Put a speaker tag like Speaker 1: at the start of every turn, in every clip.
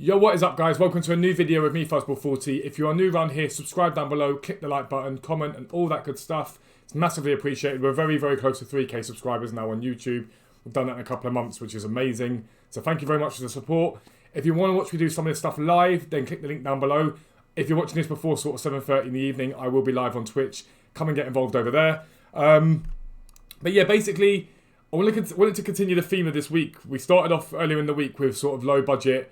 Speaker 1: Yo, what is up, guys? Welcome to a new video with me, Fuzzball40. If you are new around here, subscribe down below, click the like button, comment, and all that good stuff. It's massively appreciated. We're very, very close to 3K subscribers now on YouTube. We've done that in a couple of months, which is amazing. So thank you very much for the support. If you want to watch me do some of this stuff live, then click the link down below. If you're watching this before sort of 7:30 in the evening, I will be live on Twitch. Come and get involved over there. But yeah, basically, I wanted to continue the theme of this week. We started off earlier in the week with sort of low budget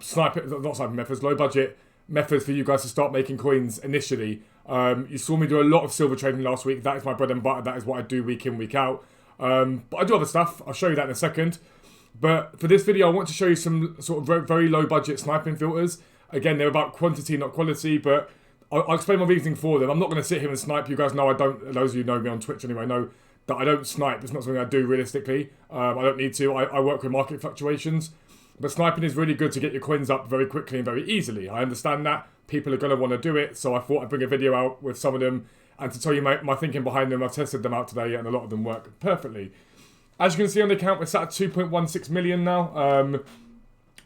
Speaker 1: sniping methods, low budget methods for you guys to start making coins initially. You saw me do a lot of silver trading last week. That is my bread and butter. That is what I do week in, week out. But I do other stuff. I'll show you that in a second. But for this video, I want to show you some sort of very low budget sniping filters. Again, they're about quantity, not quality, but I'll explain my reasoning for them. I'm not going to sit here and snipe. You guys know I don't, those of you who know me on Twitch anyway, know that I don't snipe. It's not something I do realistically. I don't need to. I work with market fluctuations. But sniping is really good to get your coins up very quickly and very easily. I understand that. People are going to want to do it. So I thought I'd bring a video out with some of them and to tell you my thinking behind them. I've tested them out today and a lot of them work perfectly. As you can see on the account, we're sat at 2.16 million now. I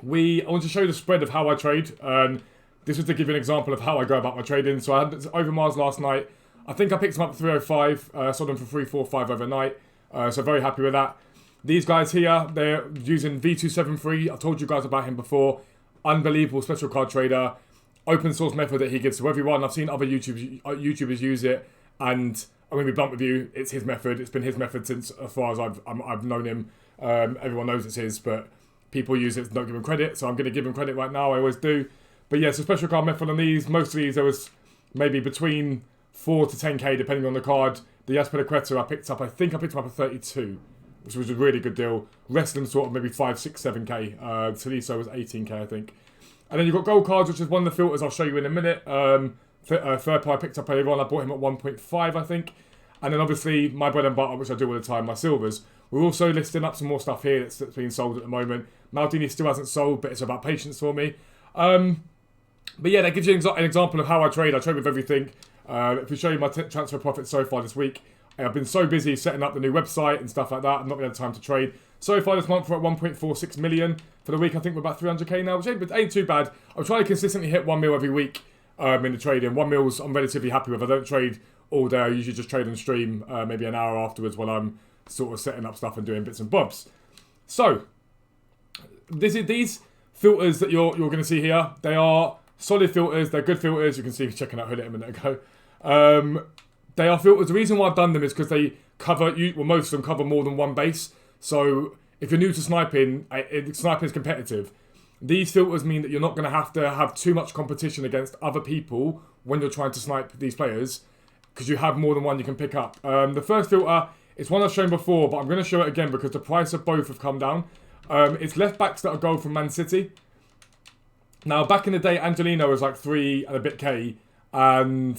Speaker 1: want to show you the spread of how I trade. And this was to give you an example of how I go about my trading. So I had over Mars last night. I think I picked them up at 305. Sold them for 345 overnight. So very happy with that. These guys here, they're using V273. I told you guys about him before. Unbelievable special card trader. Open source method that he gives to everyone. I've seen other YouTubers use it. And I'm going to be blunt with you. It's his method. It's been his method since as far as I've known him. Everyone knows it's his, but people use it and don't give him credit. So I'm going to give him credit right now. I always do. But yeah, so special card method on these. Most of these, there was maybe between 4 to 10k depending on the card. The Aspilicueta I think I picked him up at 32. Which was a really good deal. Rest of them sort of maybe 5, 6, 7k. Taliso was 18k, I think. And then you've got gold cards, which is one of the filters I'll show you in a minute. Third part I picked up earlier on. I bought him at 1.5, I think. And then obviously my bread and butter, which I do all the time, my silvers. We're also listing up some more stuff here that's being sold at the moment. Maldini still hasn't sold, but it's about patience for me. But yeah, that gives you an example of how I trade. I trade with everything. If we show you my transfer profits so far this week, I've been so busy setting up the new website and stuff like that. I've not really had time to trade. So far this month we're at 1.46 million. For the week I think we're about 300k now, which ain't too bad. I'm trying to consistently hit 1 mil every week in the trading. 1 mil's I'm relatively happy with. I don't trade all day. I usually just trade and stream maybe an hour afterwards while I'm sort of setting up stuff and doing bits and bobs. So these filters that you're going to see here, they are solid filters. They're good filters. You can see me checking out Hoodit a minute ago. They are filters. The reason why I've done them is because they cover, well, most of them cover more than one base. So if you're new to sniping, sniping is competitive. These filters mean that you're not going to have too much competition against other people when you're trying to snipe these players, because you have more than one you can pick up. The first filter is one I've shown before, but I'm going to show it again because the price of both have come down. It's left backs that are gold from Man City. Now, back in the day, Angelino was like 3 and a bit K, and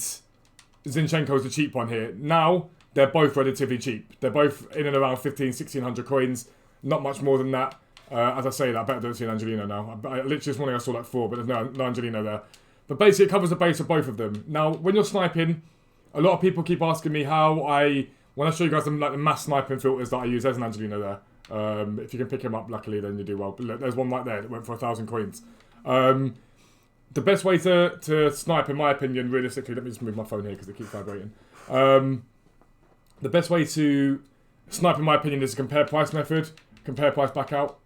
Speaker 1: Zinchenko's the cheap one here. Now, they're both relatively cheap. They're both in and around 1600 coins. Not much more than that. As I say that, I bet I don't see an Angelino now. Literally this morning I saw like 4, but there's no Angelino there. But basically it covers the base of both of them. Now, when you're sniping, a lot of people keep asking me when I show you guys the mass sniping filters that I use, there's an Angelino there. If you can pick him up, luckily, then you do well. But look, there's one right there that went for 1,000 coins. The best way to snipe, in my opinion, realistically, let me just move my phone here because it keeps vibrating. The best way to snipe, in my opinion, is a compare price method. Compare price back out.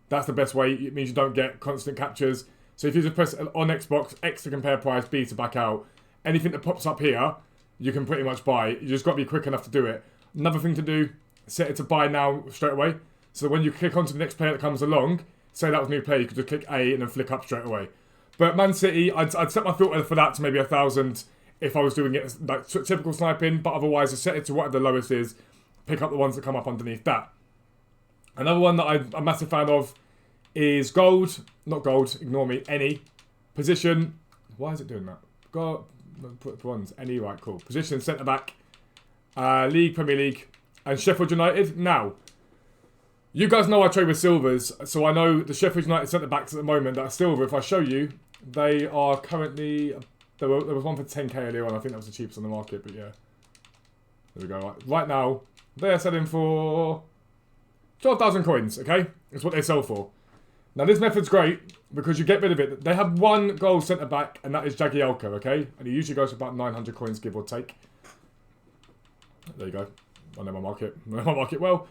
Speaker 1: That's the best way. It means you don't get constant captures. So if you just press on Xbox, X to compare price, B to back out, anything that pops up here, you can pretty much buy. You just got to be quick enough to do it. Another thing to do, set it to buy now straight away. So when you click onto the next player that comes along, say that was a new player, you could just click A and then flick up straight away. But Man City, I'd set my filter for that to maybe 1,000 if I was doing it like typical sniping, but otherwise I set it to whatever the lowest is, pick up the ones that come up underneath that. Another one that I'm a massive fan of is gold, not gold, ignore me, any. Position, why is it doing that? Put bronze, any, right, cool. Position, centre back, League, Premier League, and Sheffield United. Now, you guys know I trade with silvers, so I know the Sheffield United centre backs at the moment that are silver. If I show you, they are currently, there was one for 10k earlier on. I think that was the cheapest on the market, but yeah. There we go. Right now, they are selling for 12,000 coins, okay? That's what they sell for. Now this method's great because you get rid of it. They have one goal centre back, and that is Jagielka, okay? And he usually goes for about 900 coins, give or take. There you go. I know my market. I know my market well.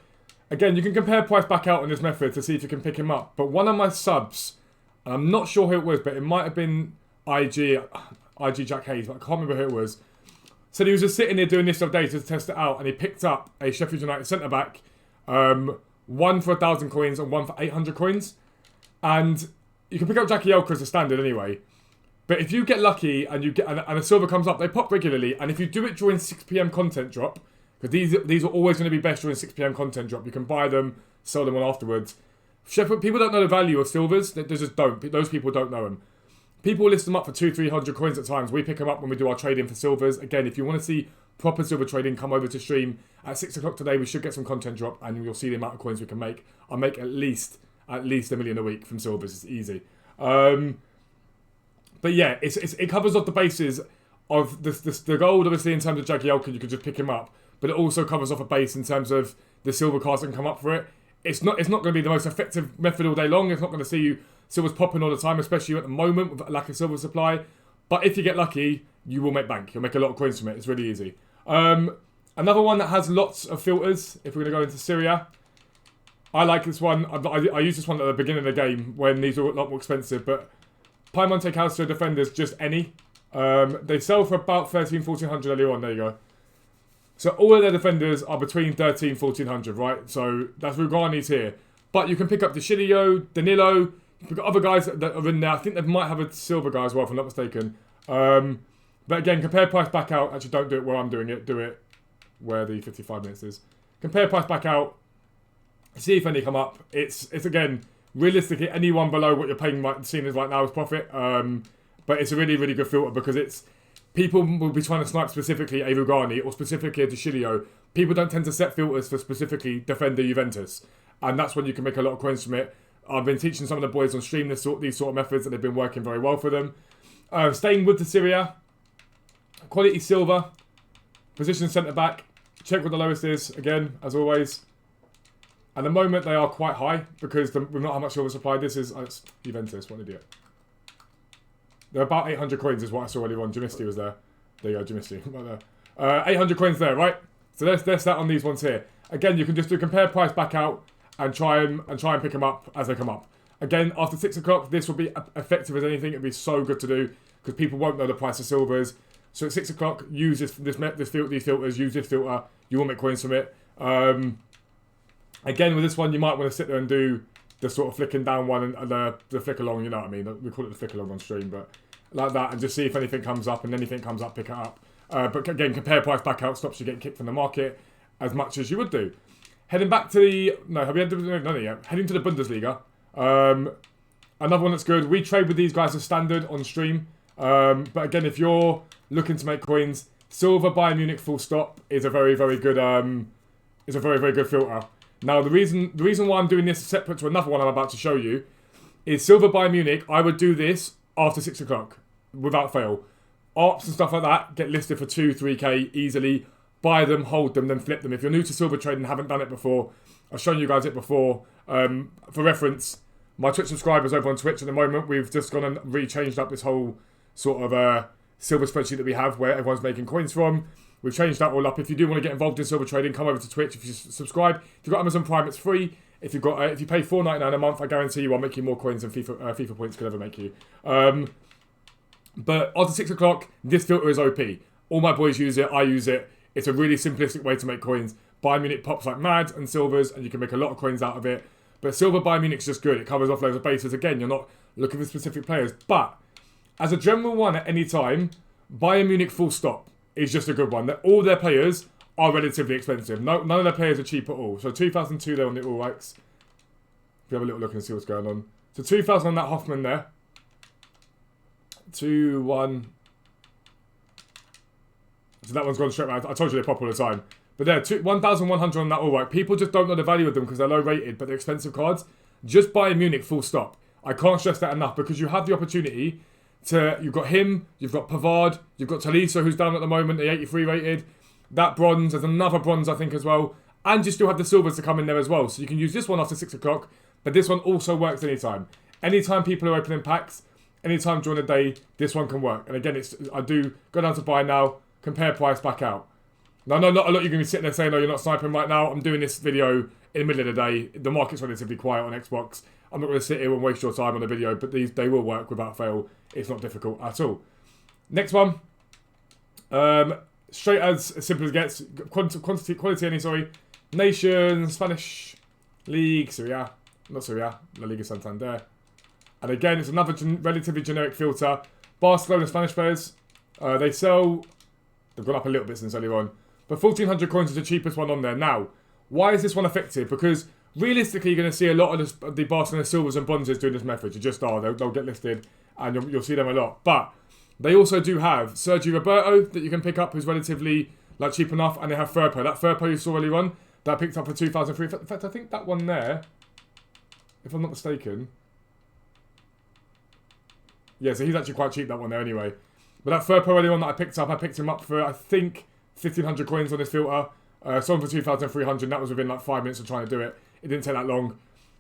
Speaker 1: Again, you can compare price back out on this method to see if you can pick him up. But one of my subs, and I'm not sure who it was, but it might have been IG Jack Hayes, but I can't remember who it was. So he was just sitting there doing this the other day to test it out, and he picked up a Sheffield United centre back, one for 1,000 coins and one for 800 coins. And you can pick up Jagielka as a standard anyway. But if you get lucky and you get and a silver comes up, they pop regularly. And if you do it during 6 PM content drop, because these are always going to be best during 6 PM content drop, you can buy them, sell them on afterwards. Sheffield people don't know the value of silvers. They just don't. Those people don't know them. People list them up for 200-300 coins at times. We pick them up when we do our trading for silvers. Again, if you want to see proper silver trading, come over to stream at 6 o'clock today. We should get some content drop, and you'll see the amount of coins we can make. I'll make at least $1 million a week from silvers. It's easy. But yeah, it covers off the bases of the gold, obviously, in terms of Jagielka, you could just pick him up. But it also covers off a base in terms of the silver cards that can come up for it. It's not going to be the most effective method all day long. It's not going to see you silvers popping all the time, especially at the moment with a lack of silver supply. But if you get lucky, you will make bank. You'll make a lot of coins from it. It's really easy. Another one that has lots of filters, if we're going to go into Serie A. I like this one. I use this one at the beginning of the game when these are a lot more expensive. But Piemonte Calcio defenders, just any. They sell for about 1,300-1,400 earlier on. There you go. So all of their defenders are between 1,300-1,400, right? So that's Rugani's here. But you can pick up DeCilio, Danilo. You've got other guys that are in there. I think they might have a silver guy as well, if I'm not mistaken. But again, compare price back out. Actually, don't do it where I'm doing it. Do it where the 55 minutes is. Compare price back out. See if any come up. It's again, realistically, anyone below what you're paying might seem as right now is profit. But it's a really, really good filter because it's people will be trying to snipe specifically a Rugani or specifically a DeCilio. People don't tend to set filters for specifically defender Juventus. And that's when you can make a lot of coins from it. I've been teaching some of the boys on stream these sort of methods and they've been working very well for them. Staying with the Serie A. Quality silver. Position centre back. Check what the lowest is. Again, as always. At the moment, they are quite high because we've not had much silver supply. This is it's Juventus. What an idiot. They're about 800 coins is what I saw earlier on. Jimisti was there. There you go, Jimisti. Right there. 800 coins there, right? So there's that on these ones here. Again, you can just do compare price back out and try and pick them up as they come up. Again, after 6 o'clock, this will be effective as anything. It'll be so good to do because people won't know the price of silvers. So at 6 o'clock, use these filters. Use this filter. You will make coins from it. Again, with this one, you might want to sit there and do the sort of flicking down one and the flick along, you know what I mean? We call it the flick along on stream, but like that, and just see if anything comes up, and anything comes up, pick it up. But again, compare price back out, stops you getting kicked from the market as much as you would do. Heading back to the... No, have we had none yet? Heading to the Bundesliga. Another one that's good. We trade with these guys as standard on stream. But again, if you're looking to make coins, silver Bayern Munich full stop is a very, very good very good filter. Now, the reason why I'm doing this separate to another one I'm about to show you is silver Bayern Munich. I would do this after 6 o'clock without fail. ARPs and stuff like that get listed for 2-3k easily. Buy them, hold them, then flip them. If you're new to silver trading and haven't done it before, I've shown you guys it before. For reference, my Twitch subscribers over on Twitch at the moment, we've just gone and re-changed up this whole sort of silver spreadsheet that we have where everyone's making coins from. We've changed that all up. If you do want to get involved in silver trading, come over to Twitch. If you subscribe, if you've got Amazon Prime, it's free. If you pay $4.99 a month, I guarantee you I'll make you more coins than FIFA points could ever make you. But after 6 o'clock, this filter is OP. All my boys use it. I use it. It's a really simplistic way to make coins. Bayern Munich pops like mad and silvers, and you can make a lot of coins out of it. But silver Bayern Munich's just good. It covers off loads of bases. Again, you're not looking for specific players. But as a general one at any time, Bayern Munich full stop is just a good one. All their players are relatively expensive. None of their players are cheap at all. So 2002 there on the All Whites. If you have a little look and see what's going on. So 2000 on that Hoffman there. 2-1. So that one's gone straight around. I told you they pop all the time. But there, 1,100 on that All White. People just don't know the value of them because they're low rated, but they're expensive cards. Just Bayern Munich full stop. I can't stress that enough because you have the opportunity to... You've got him, you've got Pavard, you've got Tolisso who's down at the moment, the 83 rated. That bronze, there's another bronze I think as well. And you still have the silvers to come in there as well. So you can use this one after 6 o'clock. But this one also works anytime. Anytime people are opening packs, anytime during the day, this one can work. And again, I do go down to buy now, compare price back out. Now, I know not a lot of you are going to be sitting there saying, no, you're not sniping right now. I'm doing this video in the middle of the day. The market's relatively quiet on Xbox. I'm not going to sit here and waste your time on the video, but they will work without fail. It's not difficult at all. Next one. Straight as simple as it gets. Quality, Nation, Spanish League, Serie A. Not Serie A, La Liga Santander. And again, it's another relatively generic filter. Barcelona Spanish players. They sell... They've gone up a little bit since earlier on. But 1,400 coins is the cheapest one on there. Now, why is this one effective? Because realistically, you're going to see a lot of the Barcelona Silvers and Bronzes doing this method. You just are. They'll get listed and you'll see them a lot. But they also do have Sergio Roberto that you can pick up, who's relatively cheap enough. And they have Firpo. That Firpo you saw earlier on, that I picked up for 2,003. In fact, I think that one there, if I'm not mistaken... Yeah, so he's actually quite cheap, that one there anyway. But that Firpo earlier on that I picked him up for, I think, 1,500 coins on this filter. Sold for 2,300, that was within like 5 minutes of trying to do it. It didn't take that long.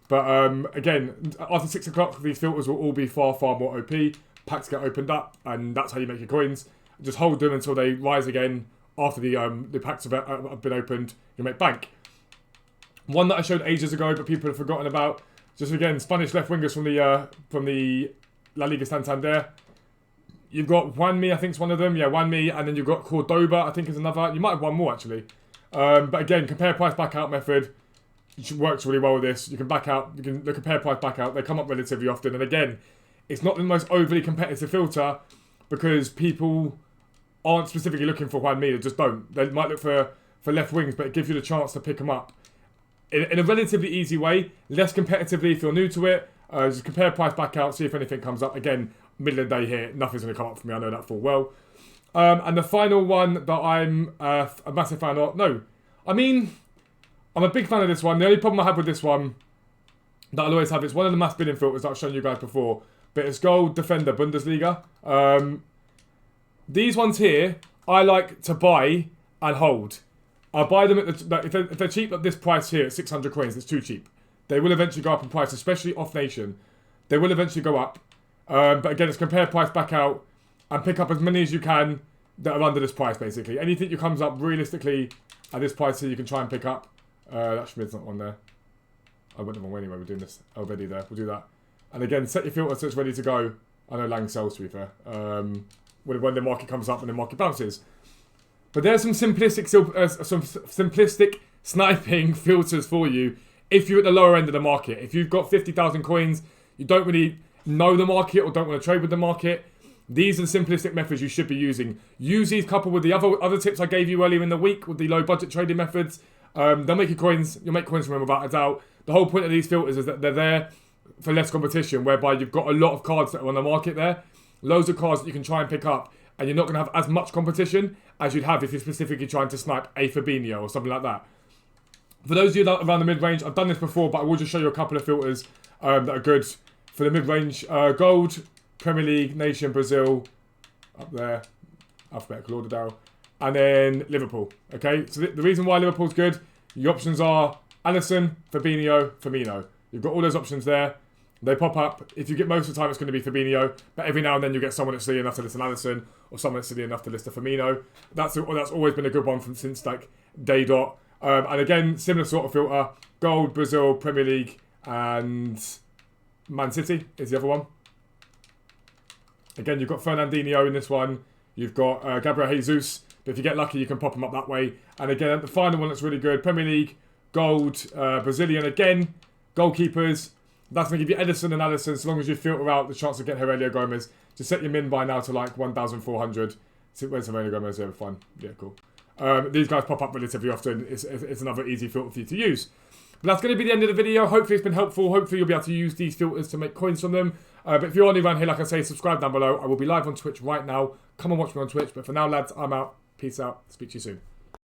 Speaker 1: But again, after 6 o'clock, these filters will all be far, far more OP. Packs get opened up, and that's how you make your coins. Just hold them until they rise again. After the packs have been opened, you make bank. One that I showed ages ago, but people have forgotten about. Just again, Spanish left wingers from the La Liga Santander. You've got Juanmi, I think is one of them. Yeah, Juanmi. And then you've got Cordoba, I think is another. You might have one more, actually. But again, compare price back out method works really well with this. You can back out, you can compare price back out. They come up relatively often. And again, it's not the most overly competitive filter because people aren't specifically looking for Juanmi. They just don't. They might look for left wings, but it gives you the chance to pick them up in a relatively easy way. Less competitively if you're new to it. Just compare price back out, see if anything comes up. Again, middle of the day here, nothing's going to come up for me. I know that full well. And the final one that I'm a massive fan of... No, I mean, I'm a big fan of this one. The only problem I have with this one that I'll always have is one of the mass bidding filters that I've shown you guys before. But it's Gold Defender Bundesliga. These ones here, I like to buy and hold. I'll buy them at if they're cheap at this price here at 600 coins, it's too cheap. They will eventually go up in price, especially off nation. They will eventually go up. But again, it's compare price back out and pick up as many as you can that are under this price, basically. Anything that comes up realistically at this price here, you can try and pick up. That Schmid's not on there. I went the wrong way anyway. We're doing this already there. We'll do that. And again, set your filter so it's ready to go. I know Lang sells, to be fair. When the market comes up and the market bounces. But there's some simplistic sniping filters for you if you're at the lower end of the market. If you've got 50,000 coins, you don't really know the market or don't want to trade with the market, these are the simplistic methods you should be using. Use these coupled with the other tips I gave you earlier in the week with the low budget trading methods. They'll make you coins. You'll make coins from them without a doubt. The whole point of these filters is that they're there for less competition, whereby you've got a lot of cards that are on the market there. Loads of cards that you can try and pick up, and you're not going to have as much competition as you'd have if you're specifically trying to snipe a Fabinho or something like that. For those of you that are around the mid-range, I've done this before, but I will just show you a couple of filters that are good for the mid-range. Gold, Premier League, Nation, Brazil, up there, alphabetical order, Darryl. And then Liverpool, okay? So the reason why Liverpool's good, your options are Alisson, Fabinho, Firmino. You've got all those options there. They pop up. If you get most of the time, it's going to be Fabinho. But every now and then, you get someone that's silly enough to list an Alisson or someone that's silly enough to list a Firmino. That's always been a good one since like day dot. And again, similar sort of filter. Gold, Brazil, Premier League, and Man City is the other one. Again, you've got Fernandinho in this one. You've got Gabriel Jesus. But if you get lucky, you can pop them up that way. And again, the final one that's really good. Premier League, Gold, Brazilian again. Goalkeepers. That's going to give you Edison and Alisson, as long as you filter out the chance of getting Aurelio Gomez. Just set your min by now to like 1,400. Where's Aurelio Gomez? Yeah, fine. Yeah, cool. These guys pop up relatively often. It's another easy filter for you to use. But that's going to be the end of the video. Hopefully it's been helpful. Hopefully you'll be able to use these filters to make coins from them. But if you're new around here, like I say, subscribe down below. I will be live on Twitch right now. Come and watch me on Twitch. But for now, lads, I'm out. Peace out. Speak to you soon.